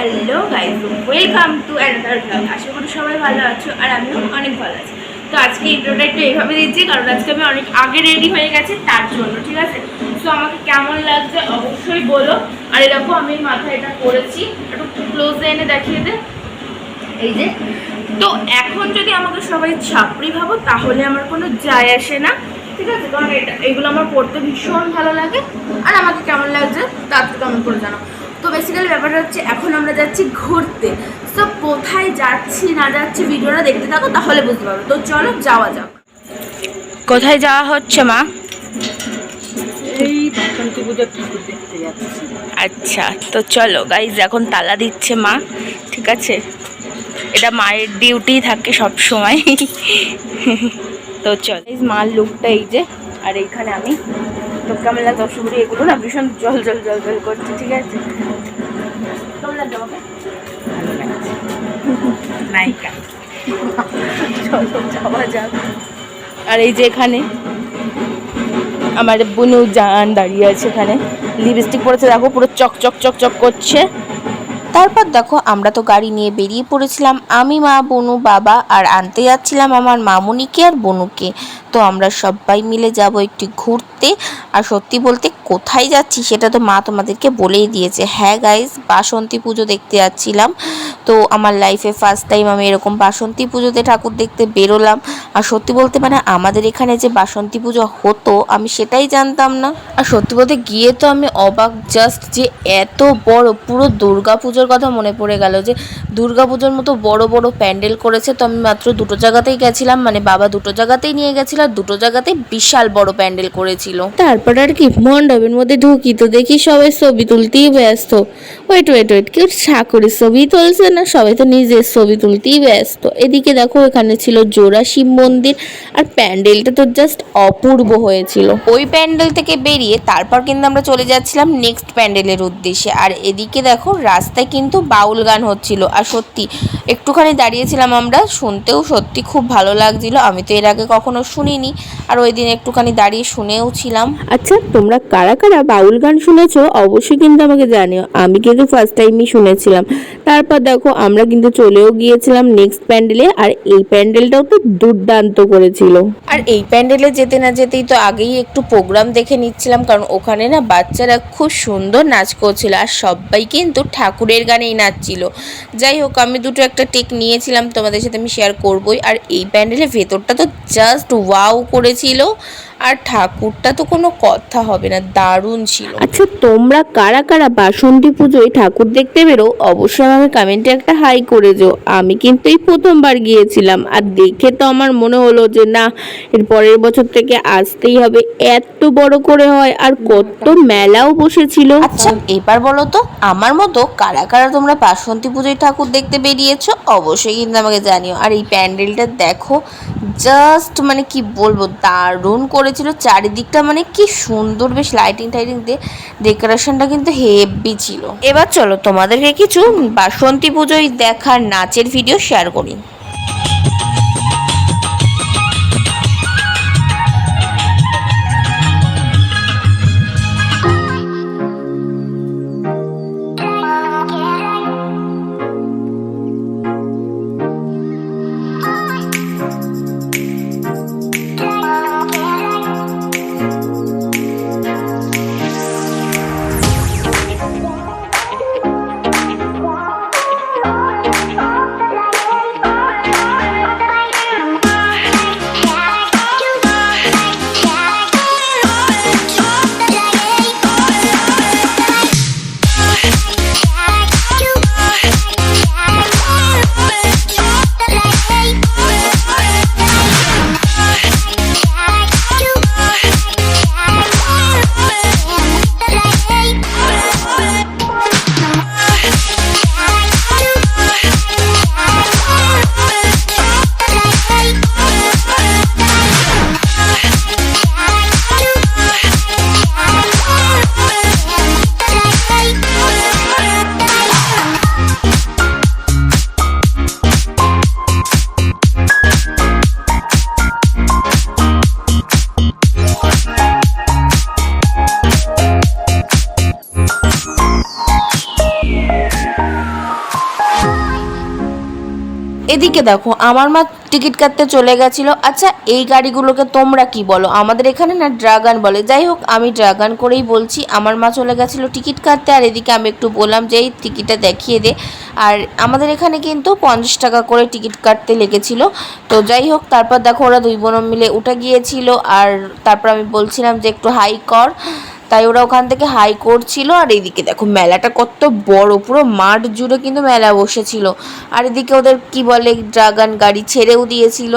Hello guys, welcome to another blog. আশা করি সবাই ভালো আছো আর আমিও অনেক ভালো আছি। তো আজকে ইন্ট্রোটা একটু এইভাবে দিচ্ছি কারণ আজকে আমি অনেক আগে রেডি হয়ে গেছি তার জন্য, ঠিক আছে? সো আমাকে কেমন লাগছে অবশ্যই বলো। আর এরকম আমি মাথায় এটা করেছি, একটু ক্লোজে এনে দেখিয়ে দে। এই যে, তো এখন যদি আমাকে সবাই ছাপড়ি ভাবো তাহলে আমার কোনো যায় আসে না, ঠিক আছে? কারণ এইগুলো আমার পড়তে ভীষণ ভালো লাগে। আর আমাকে কেমন লাগছে তার তো কেমন করে জানো। তো বেসিক্যালি ব্যাপারটা হচ্ছে এখন আমরা যাচ্ছি ঘুরতে। তো কোথায় যাচ্ছি না যাচ্ছি ভিডিওটা দেখতে থাকো তাহলে বুঝতে পারবো। তো চলো যাওয়া যাক। কোথায় যাওয়া হচ্ছে মা? এই বাসন্তী পুজোর ঠাকুর দেখতে যাচ্ছি। আচ্ছা, তো চলো গাইজ, এখন তালা দিচ্ছে মা, ঠিক আছে? এটা মায়ের ডিউটি থাকে সব সময়। তো চল, মার লুকটা এই যে, আর এইখানে আমি তো কেমন লাগে অসুবিধা, এগুলো না ভীষণ জল জল জল জল করছে, ঠিক আছে? কেমন লাগছে আমাকে? ভালো লাগছে। নায়িকা। চলো যাওয়া যাক। আর এই যে এখানে আমার বুনু জান দাঁড়িয়ে আছে, এখানে লিপস্টিক পরেছে, দেখো পুরো চক চক চক চক করছে। তারপর দেখো আমরা তো গাড়ি নিয়ে বেরিয়ে পড়েছিলাম, আমি, মা, বনু, বাবা, আর আনতে যাচ্ছিলাম আমার মামুনিকে আর বনুকে। তো আমরা সবাই মিলে যাব একটু ঘুরতে। আর সত্যি বলতে কোথায় যাচ্ছি সেটা তো মা তোমাদেরকে বলেই দিয়েছে। হ্যাঁ গাইজ, বাসন্তী পুজো দেখতে যাচ্ছিলাম। তো আমার লাইফে ফার্স্ট টাইম আমি এরকম বাসন্তী পুজোতে ঠাকুর দেখতে বেরোলাম। আর সত্যি বলতে মানে আমাদের এখানে যে বাসন্তী পুজো হতো আমি সেটাই জানতাম না। আর সত্যি বলতে গিয়ে তো আমি অবাক, জাস্ট যে এত বড়, পুরো দুর্গা পুজোর কথা মনে পড়ে গেল যে দুর্গা পুজোর মতো বড় বড় প্যান্ডেল করেছে। তো আমি মাত্র দুটো জায়গাতেই গেছিলাম, মানে বাবা দুটো জায়গাতেই নিয়ে গেছিল, আর দুটো জায়গাতেই বিশাল বড় প্যান্ডেল করেছিল। তারপর আর কি মণ্ডপের মধ্যে ঢুকি তো দেখি সবাই ছবি তুলতেই ব্যস্ত। ওয়েট ওয়েট ওয়েট, কেউ ঠাকুরের ছবি তুলছে না, সবাই তো নিজের ছবি তুলতেই ব্যস্ত। এদিকে দেখো এখানে ছিল জোড়া শিব মন্দির, আর প্যান্ডেলটা তো জাস্ট অপূর্ব হয়েছিল। ওই প্যান্ডেল থেকে বেরিয়ে তারপর কিন্তু আমরা চলে যাচ্ছিলাম নেক্সট প্যান্ডেলের উদ্দেশ্যে। আর এদিকে দেখো রাস্তায় কিন্তু বাউল গান হচ্ছিল, আর সত্যি একটুখানি দাঁড়িয়েছিলাম আমরা, শুনতেও সত্যি খুব ভালো লাগছিল। আমি তো এর আগে কখনো শুনিনি, আর ওই দিন একটুখানি দাঁড়িয়ে শুনেও ছিলাম। আচ্ছা, তোমরা কারা কারা বাউল গান শুনেছো অবশ্যই কিন্তু আমাকে জানিও। আমি কিন্তু ফার্স্ট টাইমই শুনেছিলাম। তারপর দেখো আমরা কিন্তু চলেও গিয়েছিলাম নেক্সট প্যান্ডেলে, আর এই প্যান্ডেলটাও তো দুর্দান্ত করেছিল। আর এই প্যান্ডেলে যেতে না যেতেই তো আগেই একটু প্রোগ্রাম দেখে নিচ্ছিলাম, কারণ ওখানে না বাচ্চারা খুব সুন্দর নাচ করছিল, আর সবাই কিন্তু ঠাকুরের গানেই নাচছিল। যাই হোক, আমি দুটো একটা টেক নিয়েছিলাম, তোমাদের সাথে আমি শেয়ার করবোই। আর এই প্যান্ডেলের ভেতরটা তো জাস্ট ওয়াও করেছিল, আর ঠাকুরটা তো কোনো কথা হবে না, দারুণ ছিল। আচ্ছা, তোমরা কারা কারা বাসন্তী পুজোয় ঠাকুর দেখতে বেরো অবশ্যই আমাকে কমেন্টে একটা হাই করে যেও। আমি কিন্তু এই প্রথমবার গিয়েছিলাম, আর দেখে তো আমার মনে হলো যে না, এর পরের বছর থেকে আসতেই হবে। এত বড় করে হয়, আর কত মেলাও বসেছিল। আচ্ছা এবার বলো তো, আমার মতো কারা কারা তোমরা বাসন্তী পুজোয় ঠাকুর দেখতে বেরিয়েছো অবশ্যই কিন্তু আমাকে জানিও। আর এই প্যান্ডেলটা দেখো, জাস্ট মানে কি বলবো, দারুণ করেছিল। চারিদিকটা মানে কি সুন্দর, বেশ লাইটিং টাইটিং দিয়ে ডেকোরেশনটা কিন্তু হেভি ছিল। এবার চলো তোমাদেরকে কিছু বাসন্তী পুজোয় দেখার নাচের ভিডিও শেয়ার করি। এদিকে দেখো আমার মা টিকিট কাটতে চলে গেছিলো। আচ্ছা এই গাড়িগুলোকে তোমরা কি বলো? আমাদের এখানে না ড্রাগন বলে। যাই হোক আমি ড্রাগন করেই বলছি। আমার মা চলে গেছিলো টিকিট কাটতে, আর এদিকে আমি একটু বললাম যে এই টিকিটটা দেখিয়ে দে। আর আমাদের এখানে কিন্তু 50 টাকা করে টিকিট কাটতে লেগেছিল। তো যাই হোক তারপর দেখো ওরা দুই বোন মিলে উঠে গিয়েছিল, আর তারপর আমি বলছিলাম যে একটু হাই কর, তাই ওরা ওখান থেকে হাই করছিল। আর এদিকে দেখো মেলাটা কত বড়, পুরো মাঠ জুড়ে কিন্তু মেলা বসেছিল। আর এদিকে ওদের কি বলে ড্রাগন গাড়ি ছেড়েও দিয়েছিল।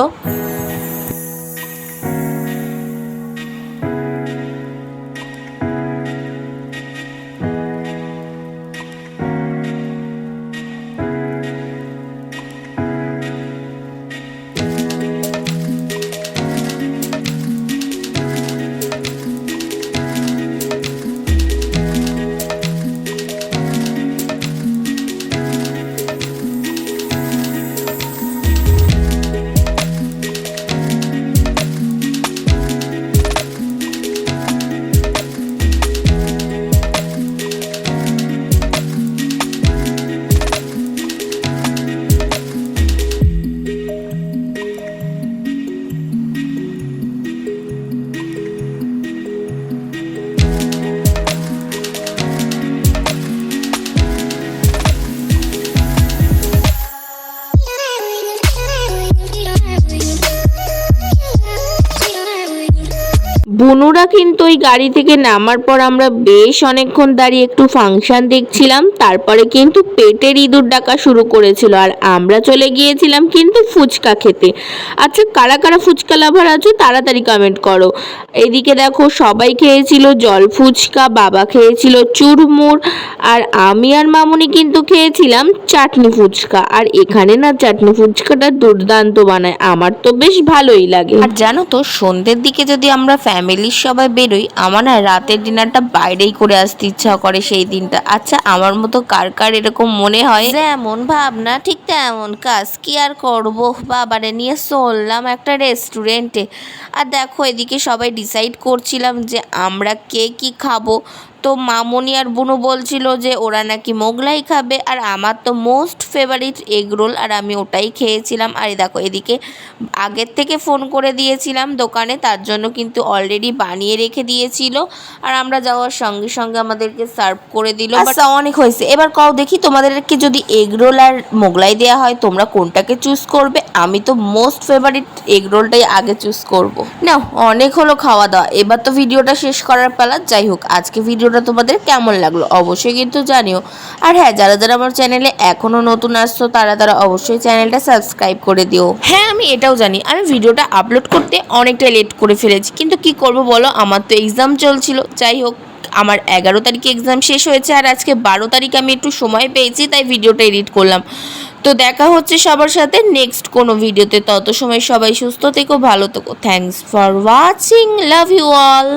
বুনুরা কিন্তু ওই গাড়ি থেকে নামার পর আমরা বেশ অনেকক্ষণ দাঁড়িয়ে একটু ফাংশন দেখছিলাম। তারপরে কিন্তু পেটের ইঁদুর ডাকা শুরু করেছিল, আর আমরা চলে গিয়েছিলাম কিন্তু ফুচকা খেতে। আচ্ছা কারা কারা ফুচকা লাভার আছো তাড়াতাড়ি কমেন্ট করো। এদিকে দেখো সবাই খেয়েছিল জল ফুচকা, বাবা খেয়েছিল চুরমুর, আর আমি আর মামুনি কিন্তু খেয়েছিলাম চাটনি ফুচকা। আর এখানে না চাটনি ফুচকাটা দুর্দান্ত বানায়, আমার তো বেশ ভালোই লাগে। আর জানো তো সন্ধ্যের দিকে যদি আমরা ফ্যামিলির সবাই বেরোই, আমার না রাতের ডিনারটা বাইরেই করে আসতে ইচ্ছা করে সেই দিনটা। আচ্ছা আমার মতো কার কার এরকম মনে হয়? যেমন ভাবনা ঠিক তেমন কাজ, কি আর করবো, বাবারে নিয়ে চললাম একটা রেস্টুরেন্টে। আর দেখো এদিকে সবাই ডিসাইড করছিলাম যে আমরা কে কি খাবো। তো মামনি আর বুনু বলছিল যে ওরা নাকি মোগলাই খাবে, আর আমার তো মোস্ট ফেভারিট এগ রোল, আর আমি ওটাই খেয়েছিলাম। আর দেখো এদিকে আগের থেকে ফোন করে দিয়েছিলাম দোকানে, তার জন্য কিন্তু অলরেডি বানিয়ে রেখে দিয়েছিল। আর আমরা যাওয়ার সঙ্গে সঙ্গে আমাদেরকে সার্ভ করে দিল। আচ্ছা অনেক হয়েছে, এবার কও দেখি তোমাদেরকে যদি এগ রোল আর মোগলাই দেওয়া হয় তোমরা কোনটাকে চুজ করবে? আমি তো মোস্ট ফেভারিট এগ রোলটাই আগে চুজ করব। না অনেক হলো খাওয়া দাওয়া, এবার তো ভিডিওটা শেষ করার পালা। যাই হোক আজকে ভিডিওটা তোমাদের কেমন লাগলো অবশ্যই কিন্তু জানিও। আর হ্যাঁ যারা যারা আমার চ্যানেলে এখনো নতুন আসছো তারা অবশ্যই চ্যানেলটা সাবস্ক্রাইব করে দিও। হ্যাঁ আমি এটাও জানি আমি ভিডিওটা আপলোড করতে অনেকটা লেট করে ফেলেছি, কিন্তু কি করব বলো, আমার তো এক্সাম চলছিল। যাই হোক আমার 11 তারিখে এক্সাম শেষ হয়েছে, আর আজকে 12 তারিখে আমি একটু সময় পেয়েছি, তাই ভিডিওটা এডিট করলাম। তো দেখা হচ্ছে সবার সাথে নেক্সট কোনো ভিডিওতে। তত সময় সবাই সুস্থ থেকো, ভালো থেকো। Thanks for watching, love you all.